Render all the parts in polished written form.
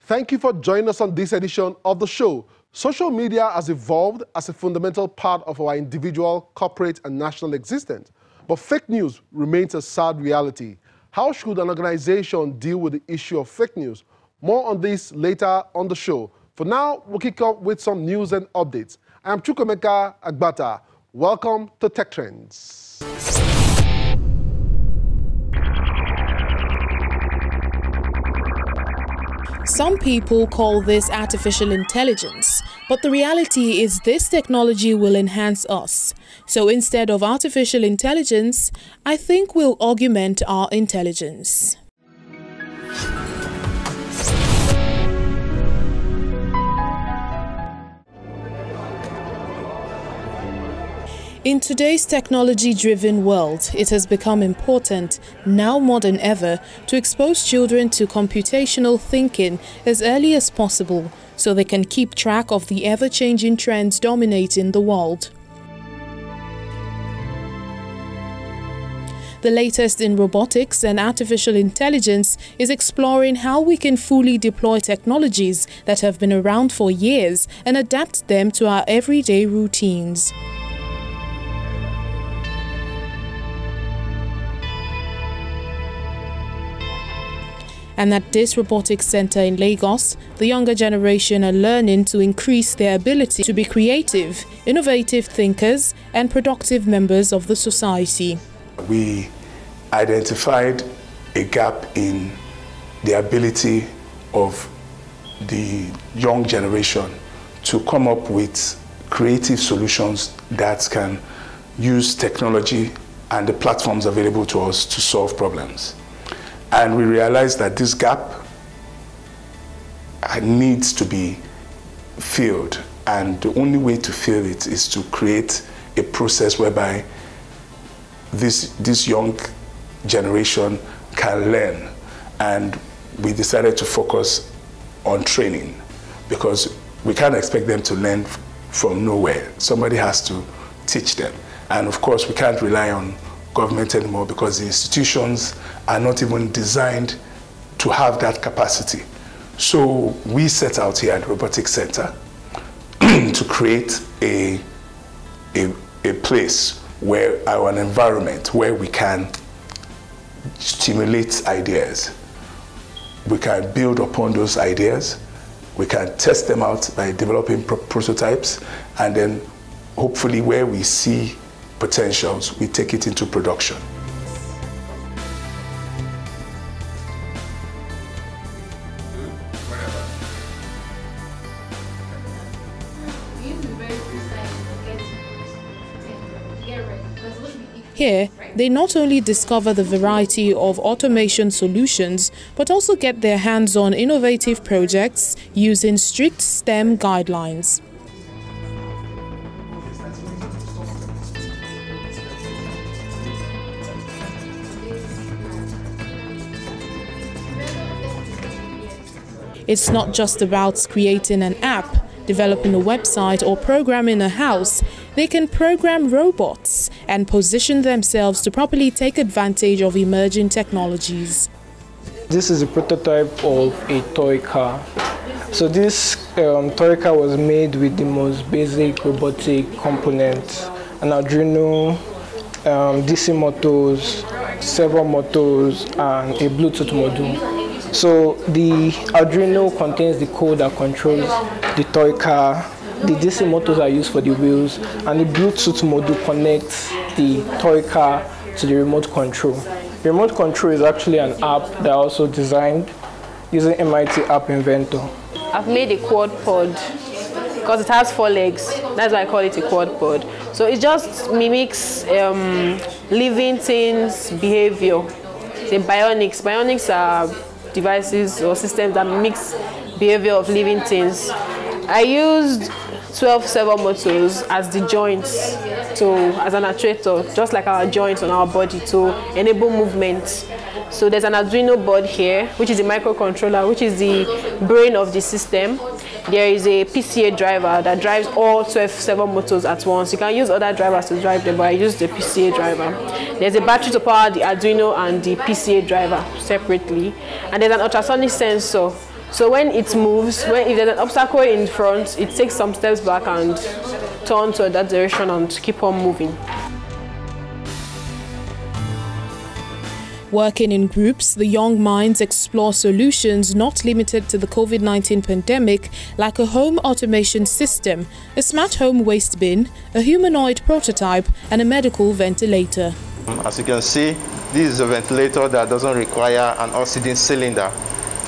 Thank you for joining us on this edition of the show. Social media has evolved as a fundamental part of our individual, corporate, and national existence. But fake news remains a sad reality. How should an organization deal with the issue of fake news? More on this later on the show. For now, we'll kick off with some news and updates. I'm Chukwemeka Agbata. Welcome to Tech Trends. Some people call this artificial intelligence, but the reality is this technology will enhance us. So instead of artificial intelligence, I think we'll augment our intelligence. In today's technology-driven world, it has become important, now more than ever, to expose children to computational thinking as early as possible so they can keep track of the ever-changing trends dominating the world. The latest in robotics and artificial intelligence is exploring how we can fully deploy technologies that have been around for years and adapt them to our everyday routines. And at this robotics center in Lagos, the younger generation are learning to increase their ability to be creative, innovative thinkers, and productive members of the society. We identified a gap in the ability of the young generation to come up with creative solutions that can use technology and the platforms available to us to solve problems. And we realized that this gap needs to be filled. And the only way to fill it is to create a process whereby this young generation can learn. And we decided to focus on training because we can't expect them to learn from nowhere. Somebody has to teach them. And of course, we can't rely on government anymore because the institutions are not even designed to have that capacity. So we set out here at the Robotics Center to create a place where an environment where we can stimulate ideas. We can build upon those ideas. We can test them out by developing prototypes, and then hopefully where we see potentials, we take it into production. Here, they not only discover the variety of automation solutions, but also get their hands on innovative projects using strict STEM guidelines. It's not just about creating an app, developing a website, or programming a house. They can program robots and position themselves to properly take advantage of emerging technologies. This is a prototype of a toy car. So this toy car was made with the most basic robotic components: an Arduino, DC motors, servo motors, and a Bluetooth module. So the Arduino contains the code that controls the toy car, the DC motors are used for the wheels, and the Bluetooth module connects the toy car to the remote control. The remote control is actually an app that I also designed using MIT App Inventor. I've made a quad pod because it has 4 legs. That's why I call it a quad pod. So it just mimics living things' behavior. The bionics. Bionics are devices or systems that mix behavior of living things. I used 12 servo motors as the joints, so as an actuator, just like our joints on our body to enable movement. So there's an Arduino board here, which is a microcontroller, which is the brain of the system. There is a PCA driver that drives all 12 servo motors at once. You can use other drivers to drive them, but I use the PCA driver. There's a battery to power the Arduino and the PCA driver separately. And there's an ultrasonic sensor So when it moves, if there's an obstacle in front, it takes some steps back and turn to that direction and keep on moving. Working in groups, the young minds explore solutions not limited to the COVID-19 pandemic, like a home automation system, a smart home waste bin, a humanoid prototype, and a medical ventilator. As you can see, this is a ventilator that doesn't require an oxygen cylinder.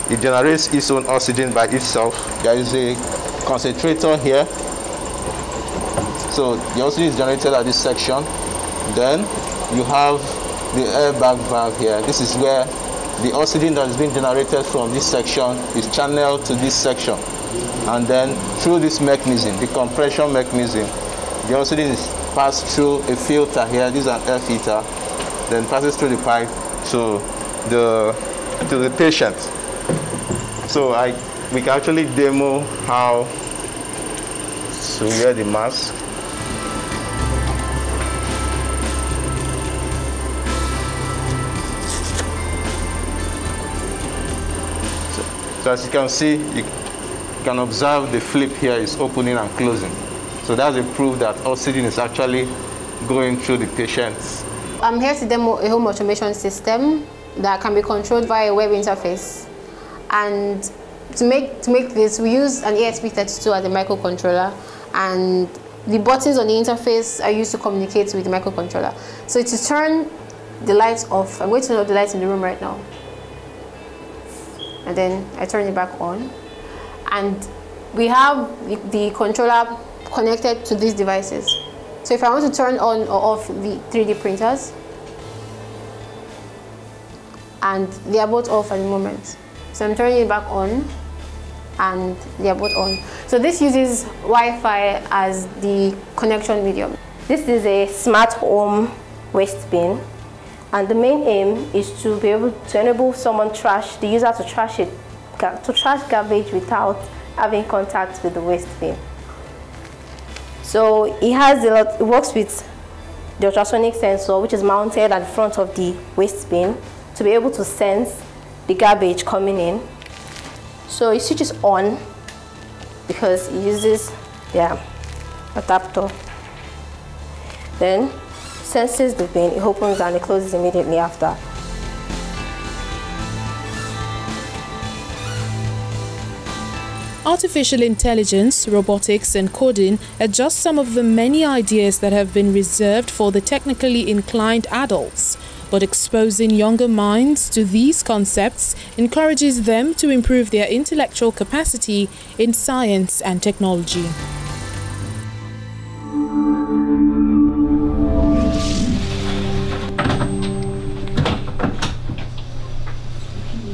It generates its own oxygen by itself. There is a concentrator here. So the oxygen is generated at this section. Then you have the airbag valve here. This is where the oxygen that is being generated from this section is channeled to this section. And then through this mechanism, the compression mechanism, the oxygen is passed through a filter here. This is an air filter. Then passes through the pipe to the patient. So we can actually demo how to wear the mask. So as you can see, you can observe the flip here is opening and closing. So that's a proof that oxygen is actually going through the patients. I'm here to demo a home automation system that can be controlled via a web interface. And to make this, we use an ESP32 as a microcontroller, and the buttons on the interface are used to communicate with the microcontroller. So to turn the lights off, I'm going to turn off the lights in the room right now. And then I turn it back on. And we have the controller connected to these devices. So if I want to turn on or off the 3D printers, and they are both off at the moment. So I'm turning it back on, and they are both on. So this uses Wi-Fi as the connection medium. This is a smart home waste bin, and the main aim is to be able to enable the user to trash garbage without having contact with the waste bin. So it works with the ultrasonic sensor, which is mounted at the front of the waste bin, to be able to sense the garbage coming in. So it switches on because it uses adapter. Then senses the bin, it opens and it closes immediately after. Artificial intelligence, robotics, and coding are just some of the many ideas that have been reserved for the technically inclined adults. But exposing younger minds to these concepts encourages them to improve their intellectual capacity in science and technology.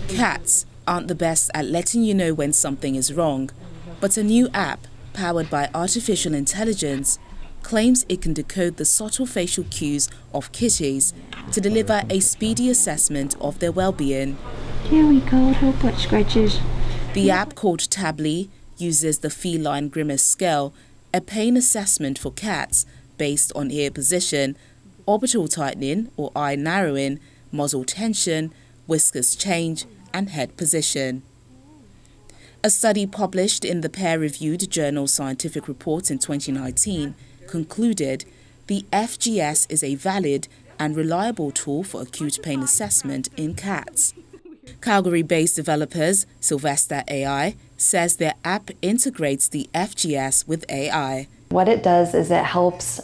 Cats aren't the best at letting you know when something is wrong, but a new app powered by artificial intelligence claims it can decode the subtle facial cues of kitties to deliver a speedy assessment of their well-being. Here we go, robot scratches. The app, called Tably, uses the feline grimace scale, a pain assessment for cats based on ear position, orbital tightening or eye narrowing, muzzle tension, whiskers change, and head position. A study published in the peer-reviewed journal Scientific Reports in 2019 concluded the FGS is a valid and reliable tool for acute pain assessment in cats. Calgary-based developers Sylvester AI says their app integrates the FGS with AI. What it does is it helps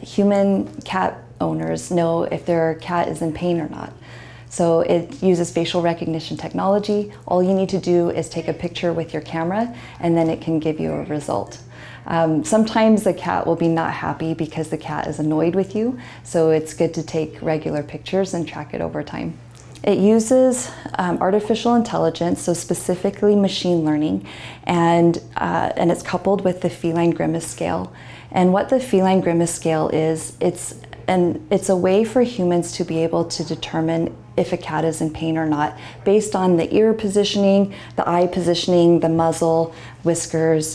human cat owners know if their cat is in pain or not. So it uses facial recognition technology. All you need to do is take a picture with your camera, and then it can give you a result. Sometimes the cat will be not happy because the cat is annoyed with you, so it's good to take regular pictures and track it over time. It uses artificial intelligence, so specifically machine learning, and it's coupled with the feline grimace scale. And what the feline grimace scale is, it's And it's a way for humans to be able to determine if a cat is in pain or not, based on the ear positioning, the eye positioning, the muzzle, whiskers,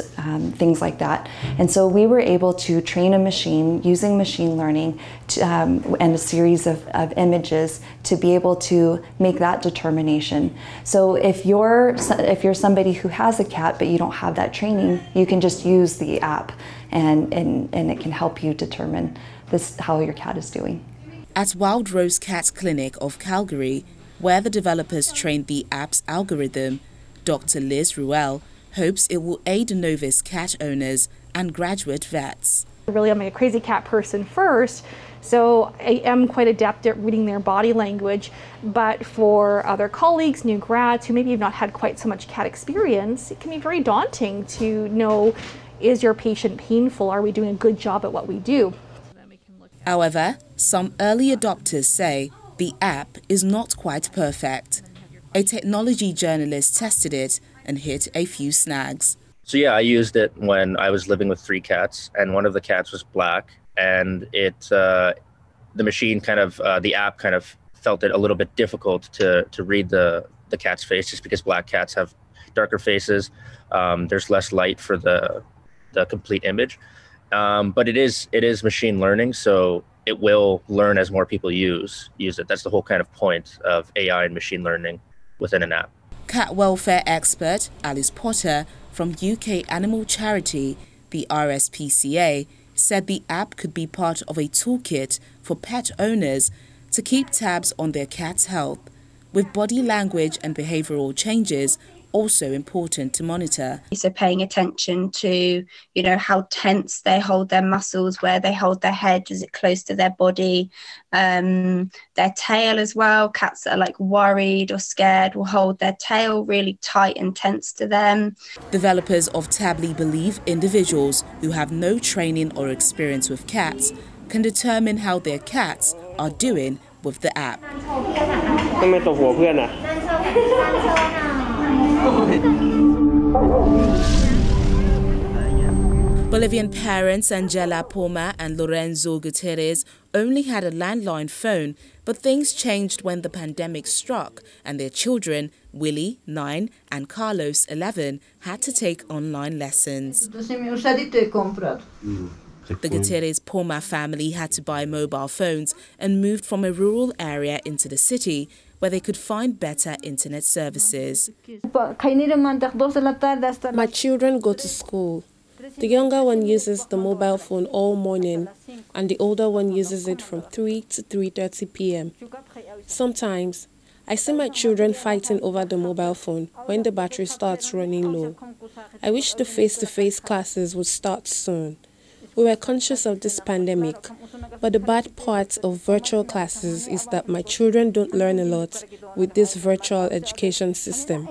things like that. And so we were able to train a machine using machine learning and a series of images to be able to make that determination. So if you're somebody who has a cat but you don't have that training, you can just use the app and it can help you determine how your cat is doing. At Wild Rose Cat Clinic of Calgary, where the developers trained the app's algorithm, Dr. Liz Ruel hopes it will aid novice cat owners and graduate vets. Really, I'm a crazy cat person first, so I am quite adept at reading their body language, but for other colleagues, new grads who maybe have not had quite so much cat experience, it can be very daunting to know, is your patient painful? Are we doing a good job at what we do? However, some early adopters say the app is not quite perfect. A technology journalist tested it and hit a few snags. So yeah, I used it when I was living with 3 cats, and one of the cats was black, and the machine the app kind of felt it a little bit difficult to read the cat's face, just because black cats have darker faces. There's less light for the complete image. But it is machine learning, so it will learn as more people use it. That's the whole kind of point of AI and machine learning within an app. Cat welfare expert Alice Potter from UK animal charity, the RSPCA, said the app could be part of a toolkit for pet owners to keep tabs on their cat's health, with body language and behavioral changes also important to monitor. So paying attention to, how tense they hold their muscles, where they hold their head, is it close to their body, their tail as well. Cats that are worried or scared will hold their tail really tight and tense to them. Developers of Tably believe individuals who have no training or experience with cats can determine how their cats are doing with the app. Bolivian parents Angela Poma and Lorenzo Gutierrez only had a landline phone, but things changed when the pandemic struck and their children, Willie, 9, and Carlos, 11, had to take online lessons. The Gutierrez Poma family had to buy mobile phones and moved from a rural area into the city, where they could find better internet services. My children go to school. The younger one uses the mobile phone all morning, and the older one uses it from 3 to 3:30 p.m. Sometimes, I see my children fighting over the mobile phone when the battery starts running low. I wish the face-to-face classes would start soon. We were conscious of this pandemic, but the bad part of virtual classes is that my children don't learn a lot with this virtual education system.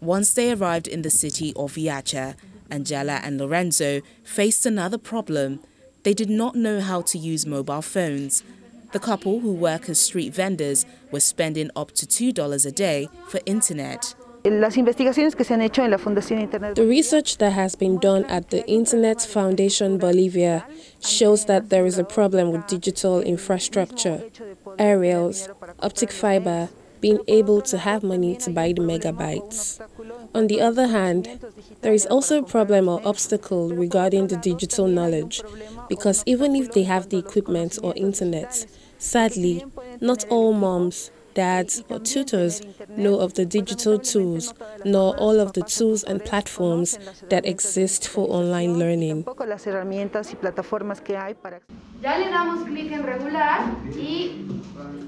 Once they arrived in the city of Yacha, Angela and Lorenzo faced another problem. They did not know how to use mobile phones. The couple, who work as street vendors, were spending up to $2 a day for internet. The research that has been done at the Internet Foundation Bolivia shows that there is a problem with digital infrastructure, aerials, optic fiber, being able to have money to buy the megabytes. On the other hand, there is also a problem or obstacle regarding the digital knowledge, because even if they have the equipment or internet, sadly, not all moms, dads, or tutors know of the digital tools, nor all of the tools and platforms that exist for online learning.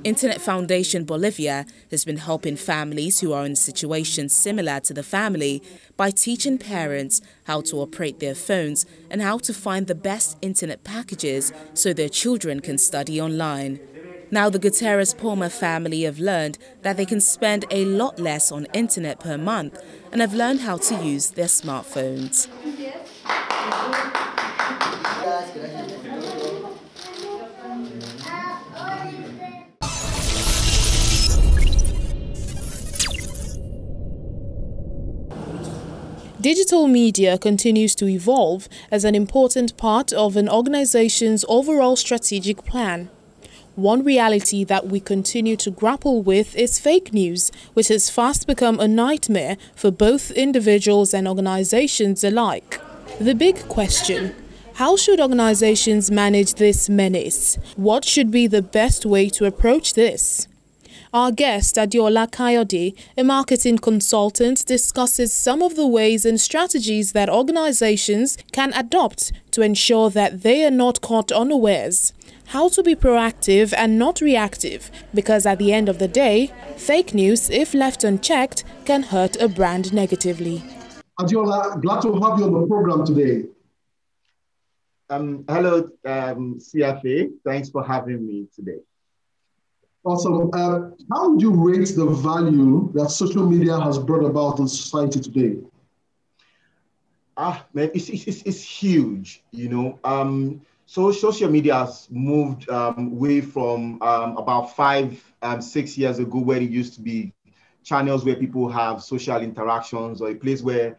Internet Foundation Bolivia has been helping families who are in situations similar to the family by teaching parents how to operate their phones and how to find the best internet packages so their children can study online. Now the Gutierrez Poma family have learned that they can spend a lot less on internet per month and have learned how to use their smartphones. Digital media continues to evolve as an important part of an organization's overall strategic plan. One reality that we continue to grapple with is fake news, which has fast become a nightmare for both individuals and organizations alike. The big question: how should organizations manage this menace? What should be the best way to approach this? Our guest, Adiola Kayode, a marketing consultant, discusses some of the ways and strategies that organizations can adopt to ensure that they are not caught unawares. How to be proactive and not reactive, because at the end of the day, fake news, if left unchecked, can hurt a brand negatively. Adiola, glad to have you on the program today. Hello, CFA. Thanks for having me today. Awesome. How would you rate the value that social media has brought about in society today? Man, it's huge, you know. So social media has moved away from about 5-6 years ago, where it used to be channels where people have social interactions, or a place where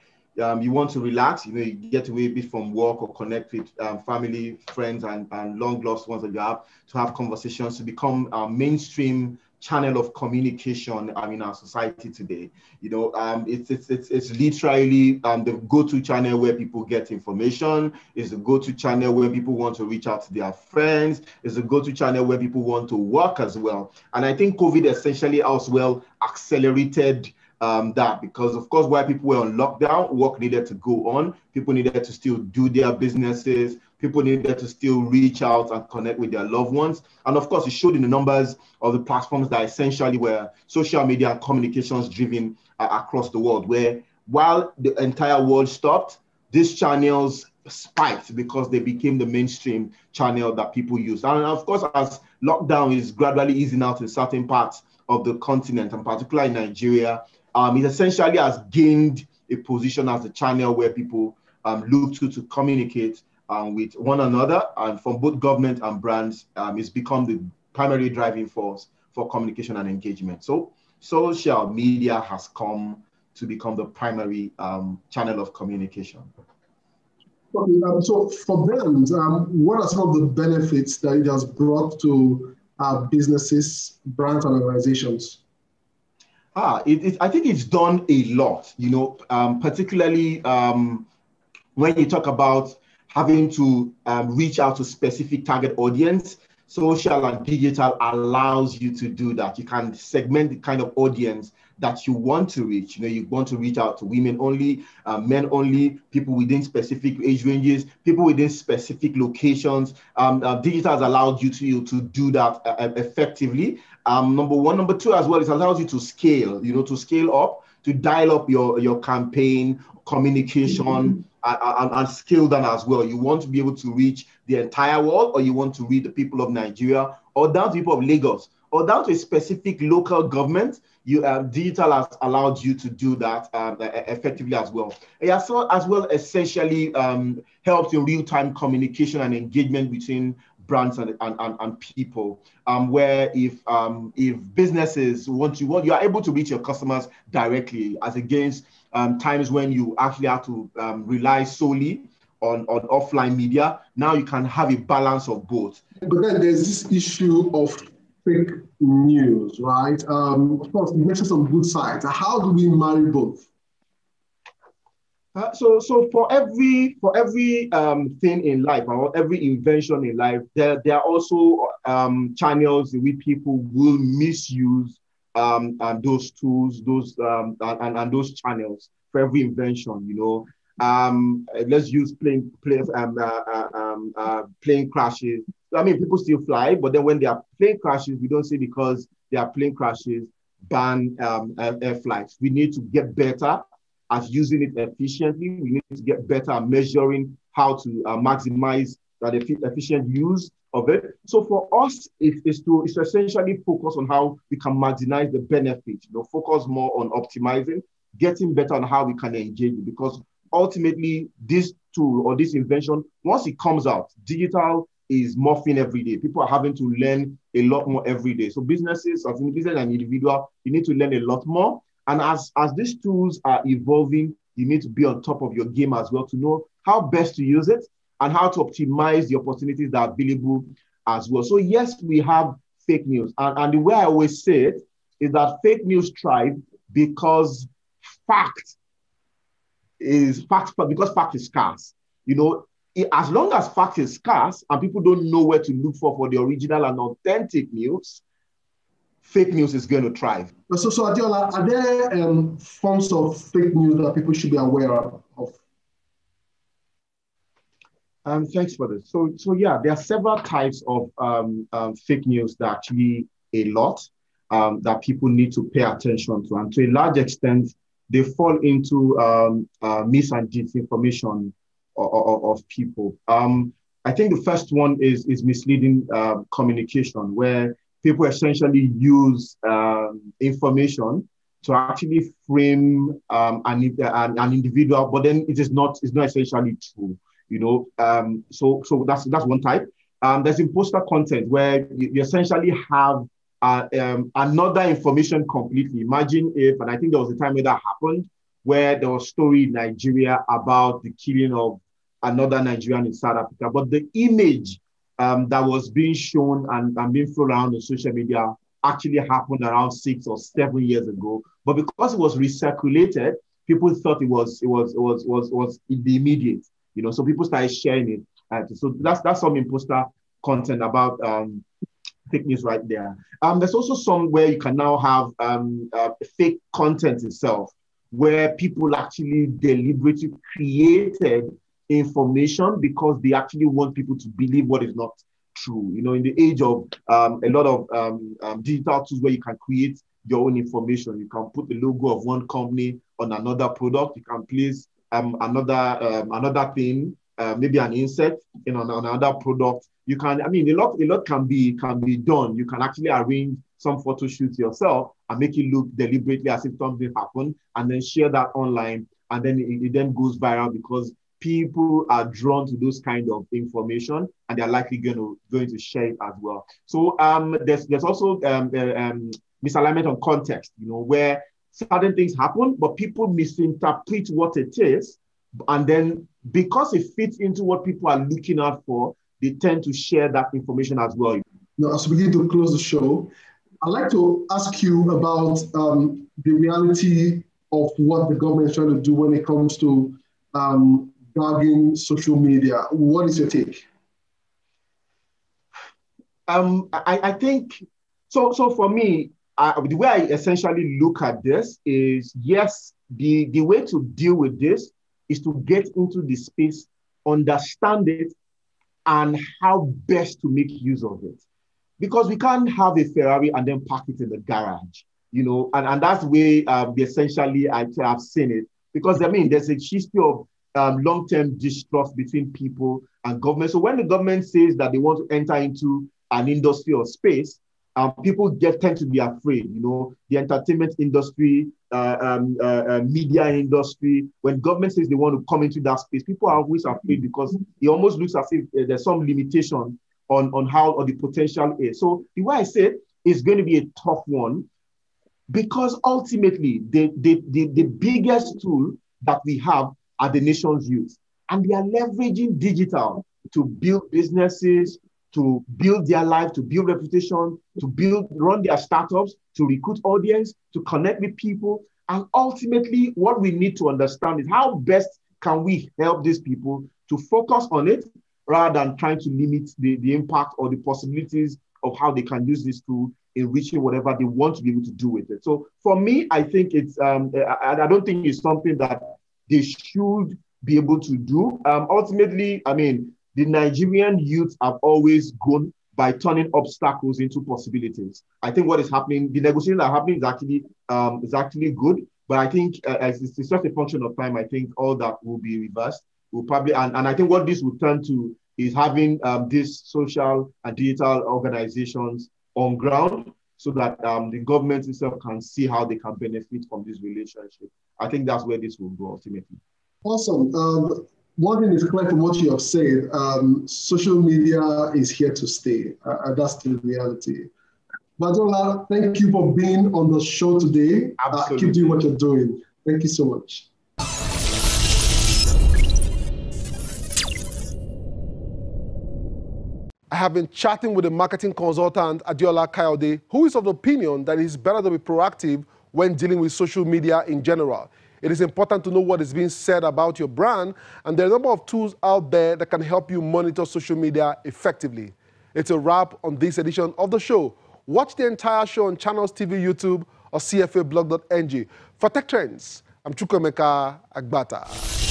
you want to relax, you know, you get away a bit from work or connect with family, friends, and long lost ones that you have, to have conversations, to become a mainstream channel of communication in our society today. You know, it's literally the go-to channel where people get information. It's the go-to channel where people want to reach out to their friends. It's the go-to channel where people want to work as well. And I think COVID essentially as well accelerated that, because of course, while people were on lockdown, work needed to go on. People needed to still do their businesses. People needed to still reach out and connect with their loved ones. And of course, it showed in the numbers of the platforms that essentially were social media and communications driven across the world, where while the entire world stopped, these channels spiked because they became the mainstream channel that people use. And of course, as lockdown is gradually easing out in certain parts of the continent, and particularly in Nigeria, it essentially has gained a position as the channel where people look to communicate with one another, and from both government and brands. It's become the primary driving force for communication and engagement. So social media has come to become the primary channel of communication. Okay, so for brands, what are some of the benefits that it has brought to businesses, brands, and organizations? I think it's done a lot, you know, particularly when you talk about having to reach out to specific target audience. Social and digital allows you to do that. You can segment the kind of audience that you want to reach. You know, you want to reach out to women only, men only, people within specific age ranges, people within specific locations. Digital has allowed you to do that effectively. Number one. Number two as well, it allows you to scale, you know, to scale up, to dial up your campaign, communication, and scale down as well. You want to be able to reach the entire world, or you want to reach the people of Nigeria, or down to people of Lagos, or down to a specific local government. Digital has allowed you to do that effectively as well. It has as well essentially helped in real-time communication and engagement between brands and people, where if businesses you are able to reach your customers directly, as against times when you actually have to rely solely on offline media. Now you can have a balance of both. But then there's this issue of fake news, right? Of course, you mentioned some good sides. How do we marry both? So for every thing in life, or every invention in life, there are also channels in which people will misuse and those tools, and those channels for every invention. You know, let's use plane crashes. I mean, people still fly, but then when there are plane crashes, we don't say because there are plane crashes ban air flights. We need to get better at using it efficiently. We need to get better at measuring how to maximize that efficient use of it. So for us, it's to essentially focus on how we can maximize the benefit. You know, focus more on optimizing, getting better on how we can engage it, because ultimately this tool or this invention, once it comes out, digital is morphing every day. People are having to learn a lot more every day. So businesses, as a business and individual, you need to learn a lot more. And as these tools are evolving, you need to be on top of your game as well to know how best to use it and how to optimize the opportunities that are available as well. So yes, we have fake news. And the way I always say it is that fake news thrive because fact is scarce. You know, as long as fact is scarce and people don't know where to look for the original and authentic news, fake news is going to thrive. So Adeola, are there forms of fake news that people should be aware of? Thanks for this. So yeah, there are several types of fake news that actually a lot that people need to pay attention to. And to a large extent, they fall into mis and disinformation of people. I think the first one is misleading communication, where people essentially use information to actually frame an individual, but then it's not essentially true. You know, so that's one type. There's imposter content where you essentially have another information completely. Imagine if, and I think there was a time where that happened, where there was a story in Nigeria about the killing of another Nigerian in South Africa, but the image that was being shown and being thrown around on social media actually happened around 6 or 7 years ago. But because it was recirculated, people thought it was the immediate. You know, so people started sharing it. So that's some imposter content about fake news right there. There's also some where you can now have fake content itself, where people actually deliberately created information because they actually want people to believe what is not true. You know, in the age of a lot of digital tools where you can create your own information, you can put the logo of one company on another product, you can place another thing, maybe an insect on another product. You can, a lot can be done. You can actually arrange some photo shoots yourself and make it look deliberately as if something happened, and then share that online, and then it then goes viral because people are drawn to those kind of information and they're likely going to share it as well. So there's also misalignment on context, you know, where certain things happen, but people misinterpret what it is. And then because it fits into what people are looking out for, they tend to share that information as well. Now, as we begin to close the show, I'd like to ask you about the reality of what the government is trying to do when it comes to guarding social media. What is your take? I think, so for me, the way I essentially look at this is, yes, the way to deal with this is to get into the space, understand it, and how best to make use of it. Because we can't have a Ferrari and then park it in the garage, you know, and that's the way essentially I have seen it. Because, there's a history of long-term distrust between people and government. So when the government says that they want to enter into an industry or space, people tend to be afraid. You know, the entertainment industry, media industry. When government says they want to come into that space, people are always afraid because it almost looks as if there's some limitation on how or the potential is. So the way I say it is going to be a tough one, because ultimately the biggest tool that we have are the nation's youth, and they are leveraging digital to build businesses, to build their life, to build reputation, to run their startups, to recruit audience, to connect with people. And ultimately, what we need to understand is how best can we help these people to focus on it rather than trying to limit the impact or the possibilities of how they can use this tool in reaching whatever they want to be able to do with it. So for me, I think it's, I don't think it's something that they should be able to do. Ultimately, the Nigerian youth have always grown by turning obstacles into possibilities. I think what is happening, the negotiations that are happening is actually good, but I think as it's just a function of time, I think all that will be reversed. We'll probably, and I think what this will turn to is having these social and digital organizations on ground so that the government itself can see how they can benefit from this relationship. I think that's where this will go ultimately. Awesome. One thing is clear from what you have said, social media is here to stay. That's the reality. Badola, thank you for being on the show today. Keep doing what you're doing. Thank you so much. have been chatting with the marketing consultant, Adiola Kayode, who is of the opinion that it is better to be proactive when dealing with social media in general. It is important to know what is being said about your brand, and there are a number of tools out there that can help you monitor social media effectively. It's a wrap on this edition of the show. Watch the entire show on Channels TV, YouTube, or cfablog.ng. For Tech Trends, I'm Chukwemeka Agbata.